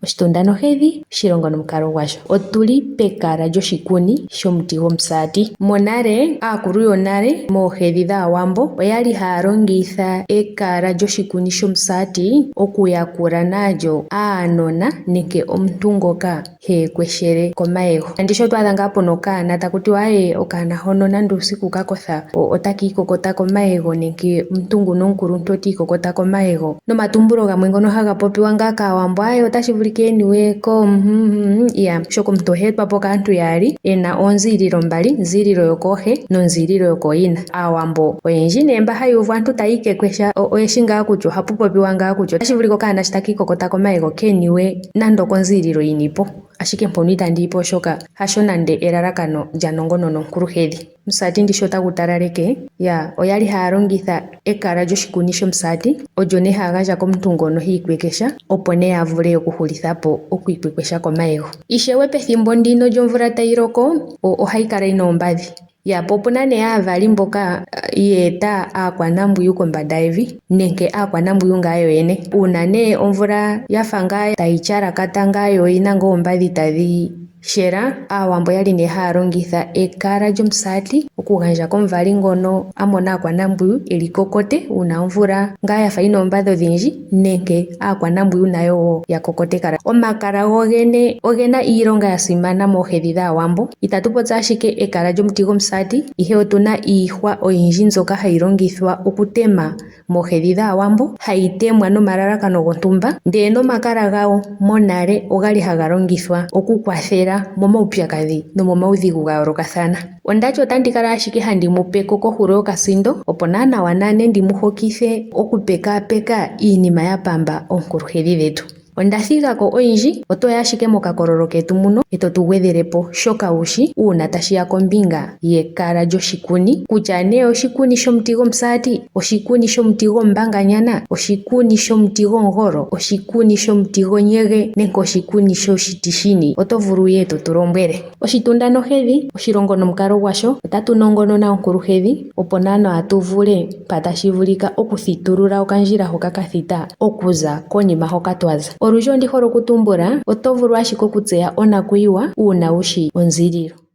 Oshitunda nohedhi, oshilongo nomukalo gwasho. Otuli pekala lyoshikuni shomuti gomusati. Monale, aakulu yonale moohedhi dhaawambo oyali haya longitha ekala lyoshikuni shomusati okuyakula nalyo aanona nenge omuntu ngoka heekweshele komayego. Andishi oto adha ngaa puna okanona taku tiwa okanona hono nande uusiku ka kotha otaka ikokota komayego nenge omuntu nguno omukuluntu ota ikokota komayego. Nomatumbulo gamwe ngono haga popiwa ngaa kaawambo otashi vulika eniwe shoka omuntu ohe etwapo kaantu yaali ena oonziililo mbali, onziililo yokoohe nonziililo yokooyina. Aawambo oyendji nee mba haya uvu aantu taya ikekwesha oyeshi ngaa kutya ohapu popiwa ngaa kutya otashi vulika okanona shi taka ikokota komayego keniwe nande okonziililo yinipo. Ashike mpono itandi yipo oshoka hasho nande elalakano lyanongonono nkuluhedhi. Omusati ndishi otagu talaleke oyali haya longitha ekala lyoshikuni shomusati olyo nee haya gandja komuntu ngono hiikwekesha opo nee a vule okuhulithapo okwiikwekwesha komayego. Ishewe pethimbo ndino lyomvula tayi loko ohayi kala yina oombadhi. Po opuna nee aavali mboka yeeta aakwanambwiyu kombanda yevi nenge aakwanambwiyu ngaa yoyene. Uuna nee omvula yafa ngaa tayi tyalakata ngaa yo oyina ngaa oombadhi tadhi shera, aawambo yali nee haya longitha ekala lyomusati okugandja komuvali ngono amona aakwanambwiyu eli kokote uuna omvula ngaa yafa yina oombadhi odhindji nenge aakwanambwiyu nayo wo ya kokote kala. Omakala gogene ogena iilonga yasimana moohedhi dhaawambo. Itatu popi ashike ekala lyomuti gomusati, ihe otuna iihwa oyindji mbyoka hayi longithwa okutema moohedhi dhaawambo, hayi temwa nomalalakano gontumba, ndee nomakala gawo monale ogali haga longithwa okukwathela momaupyakadhi nomomaudhigu ga yoolokathana. Ondati otandi kala ashike handi mupeko kohulo yokasindo opo naana nane ndimu hokithe okupekaapeka iinima ya pamba oonkuluhedhi dhetu. Onda thigako oyindji, otoya ashike mokakololo ketu muno eto tu gwedhelepo shoka wushi uuna tashiya kombinga yekala lyoshikuni, kutya nee oshikuni shomuti gomusati, oshikuni shomuti gombanganyana, oshikuni shomuti gomugolo, oshikuni shomuti gonyege nenge oshikuni shoshiti shini, oto vulu wuye eto tu lombwele. Oshitunda nohedhi, oshilongo nomukalo gwasho, otatu nongonona onkuluhedhi opo naana tu vule mpa tashi vulika okuthitulula okandjila hoka kathita okuza konima hoka twaza. Olundji ondi hole okutumbula, oto vulu ashike okutseya onakuyiwa uuna wushi onziililo.